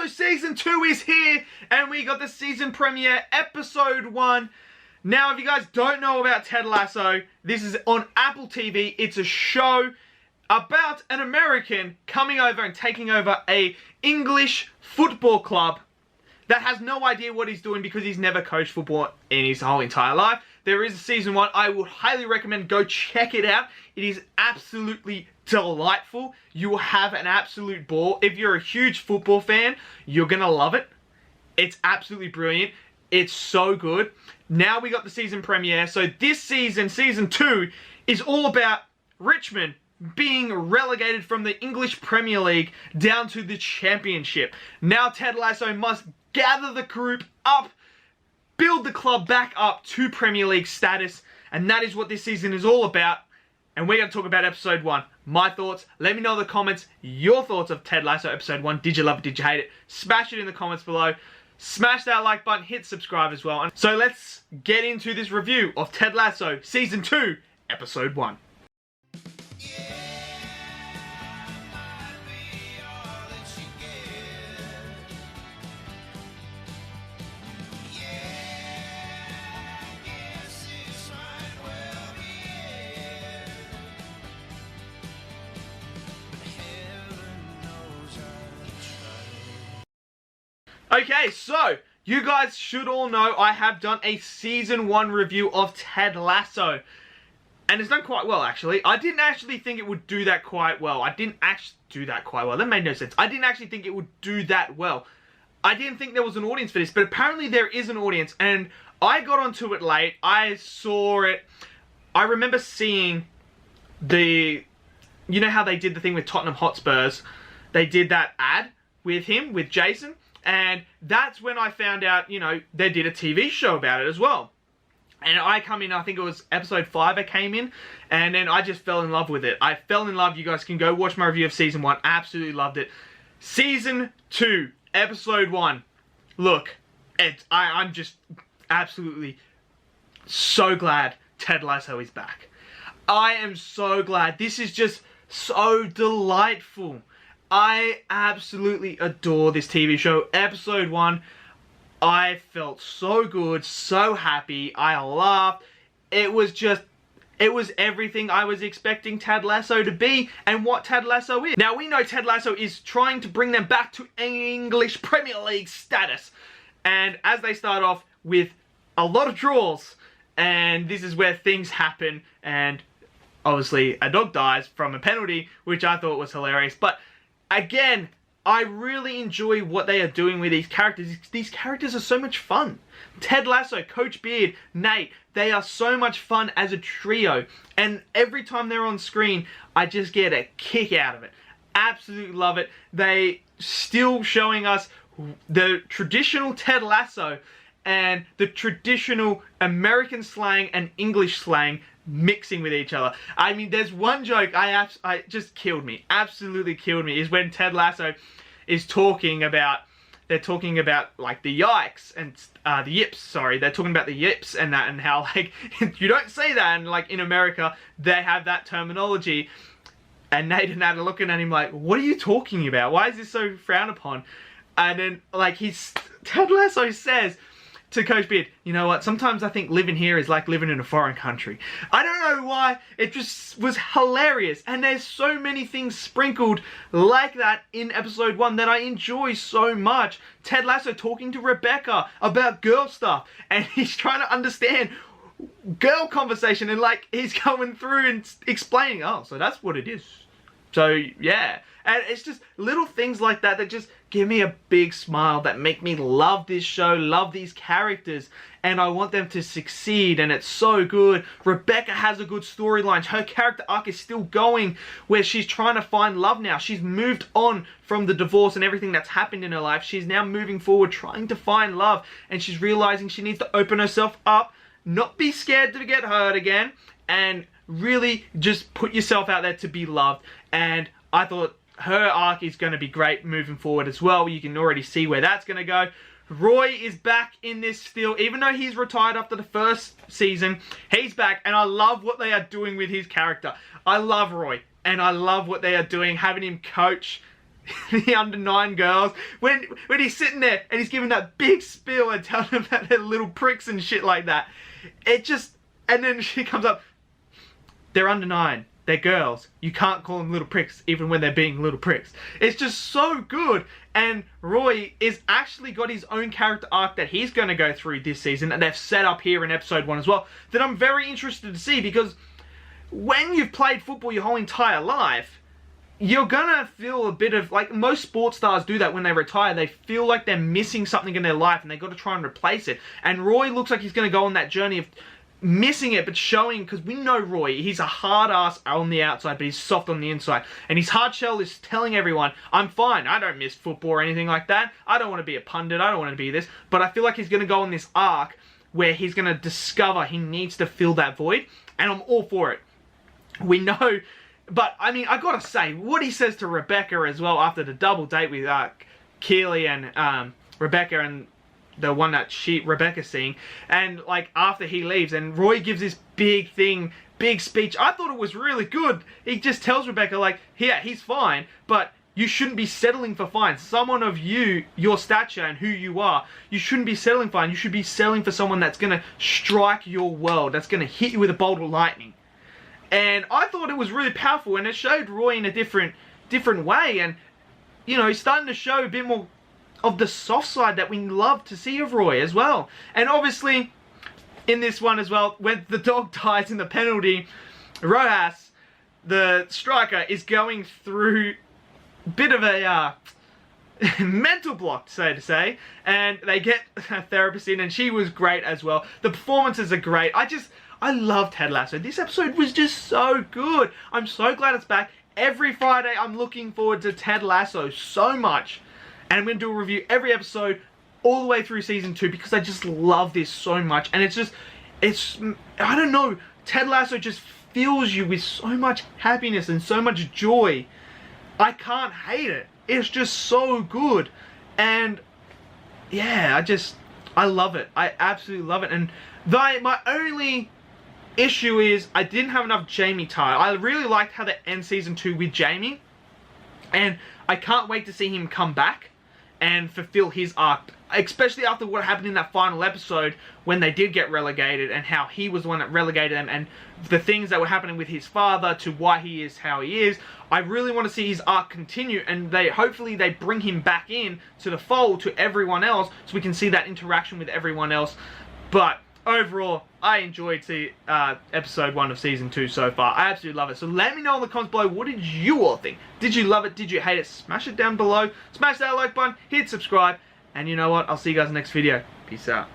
Lasso Season 2 is here, and we got the season premiere, Episode 1. Now, if you guys don't know about Ted Lasso, this is on Apple TV. It's a show about an American coming over and taking over a English football club that has no idea what he's doing because he's never coached football in his whole entire life. There is a season 1. I would highly recommend go check it out. It is absolutely delightful. You will have an absolute ball. If you're a huge football fan, you're gonna love it. It's absolutely brilliant. It's so good. Now we got the season premiere. So this season, season 2, is all about Richmond being relegated from the English Premier League down to the Championship. Now Ted Lasso must gather the group up, build the club back up to Premier League status, and that is what this season is all about. And we're going to talk about Episode 1. My thoughts. Let me know in the comments your thoughts of Ted Lasso Episode 1. Did you love it? Did you hate it? Smash it in the comments below. Smash that like button. Hit subscribe as well. So let's get into this review of Ted Lasso Season 2, Episode 1. Okay, so you guys should all know I have done a season 1 review of Ted Lasso. And it's done quite well, actually. I didn't actually think it would do that quite well. That made no sense. I didn't actually think it would do that well. I didn't think there was an audience for this, but apparently there is an audience. And I got onto it late. I saw it. I remember seeing you know how they did the thing with Tottenham Hotspurs? They did that ad with him, with Jason. And that's when I found out, you know, they did a TV show about it as well. And I come in, I think it was episode 5 I came in, and then I just fell in love with it. I fell in love. You guys can go watch my review of season 1. Absolutely loved it. Season 2, episode 1. Look, I'm just absolutely so glad Ted Lasso is back. I am so glad. This is just so delightful. I absolutely adore this TV show. Episode 1, I felt so good, so happy. I laughed. It was everything I was expecting Ted Lasso to be and what Ted Lasso is. Now, we know Ted Lasso is trying to bring them back to English Premier League status. And as they start off with a lot of draws, and this is where things happen, and obviously a dog dies from a penalty, which I thought was hilarious. But again, I really enjoy what they are doing with these characters. These characters are so much fun. Ted Lasso, Coach Beard, Nate, they are so much fun as a trio. And every time they're on screen, I just get a kick out of it. Absolutely love it. They still showing us the traditional Ted Lasso and the traditional American slang and English slang mixing with each other. I mean, there's one joke I just killed me, absolutely killed me, is when Ted Lasso is talking about, they're talking about like the yikes and the yips, sorry, they're talking about the yips and that, and how like you don't say that, and like in America they have that terminology, and Nate and Nat are looking at him like, what are you talking about? Why is this so frowned upon? And then like Ted Lasso says to Coach Beard, you know what, sometimes I think living here is like living in a foreign country. I don't know why, it just was hilarious. And there's so many things sprinkled like that in episode 1 that I enjoy so much. Ted Lasso talking to Rebecca about girl stuff, and he's trying to understand girl conversation, and like he's going through and explaining, oh, so that's what it is. So yeah, and it's just little things like that that just give me a big smile, that make me love this show, love these characters, and I want them to succeed, and it's so good. Rebecca has a good storyline. Her character arc is still going, where she's trying to find love now. She's moved on from the divorce and everything that's happened in her life. She's now moving forward, trying to find love, and she's realizing she needs to open herself up, not be scared to get hurt again, and really just put yourself out there to be loved. And I thought her arc is going to be great moving forward as well. You can already see where that's going to go. Roy is back in this still, even though he's retired after the first season, he's back, and I love what they are doing with his character. I love Roy, and I love what they are doing, having him coach the under 9 girls, when he's sitting there and he's giving that big spiel and telling them that they're little pricks and shit like that. It just, and then she comes up, they're under 9. They're girls. You can't call them little pricks even when they're being little pricks. It's just so good. And Roy is actually got his own character arc that he's going to go through this season, and they've set up here in episode 1 as well, that I'm very interested to see, because when you've played football your whole entire life, you're gonna feel a bit of, like, most sports stars do that when they retire. They feel like they're missing something in their life and they've got to try and replace it. And Roy looks like he's going to go on that journey of missing it, but showing, because we know Roy, he's a hard ass on the outside, but he's soft on the inside. And his hard shell is telling everyone, I'm fine, I don't miss football or anything like that. I don't want to be a pundit, I don't want to be this. But I feel like he's going to go on this arc where he's going to discover he needs to fill that void. And I'm all for it. We know, but I mean, I gotta say, what he says to Rebecca as well after the double date with Keely and Rebecca, and the one that Rebecca's seeing, and like after he leaves and Roy gives this big speech, I thought it was really good. He just tells Rebecca, like, yeah, he's fine, but you shouldn't be settling for fine. Someone of your stature and who you are, you shouldn't be settling fine. You should be settling for someone that's gonna strike your world, that's gonna hit you with a bolt of lightning. And I thought it was really powerful, and it showed Roy in a different way, and, you know, he's starting to show a bit more of the soft side that we love to see of Roy as well. And obviously, in this one as well, when the dog dies in the penalty, Rojas, the striker, is going through a bit of a mental block, so to say, and they get a therapist in, and she was great as well. The performances are great. I love Ted Lasso. This episode was just so good. I'm so glad it's back. Every Friday, I'm looking forward to Ted Lasso so much. And I'm going to do a review every episode all the way through season 2, because I just love this so much. And I don't know, Ted Lasso just fills you with so much happiness and so much joy. I can't hate it. It's just so good. And yeah, I love it. I absolutely love it. And my only issue is I didn't have enough Jamie time. I really liked how they end season 2 with Jamie, and I can't wait to see him come back and fulfill his arc, especially after what happened in that final episode when they did get relegated, and how he was the one that relegated them, and the things that were happening with his father to why he is how he is. I really want to see his arc continue, and hopefully they bring him back in to the fold to everyone else, so we can see that interaction with everyone else. But overall, I enjoyed episode 1 of season 2 so far. I absolutely love it. So let me know in the comments below, what did you all think? Did you love it? Did you hate it? Smash it down below. Smash that like button. Hit subscribe. And you know what? I'll see you guys in the next video. Peace out.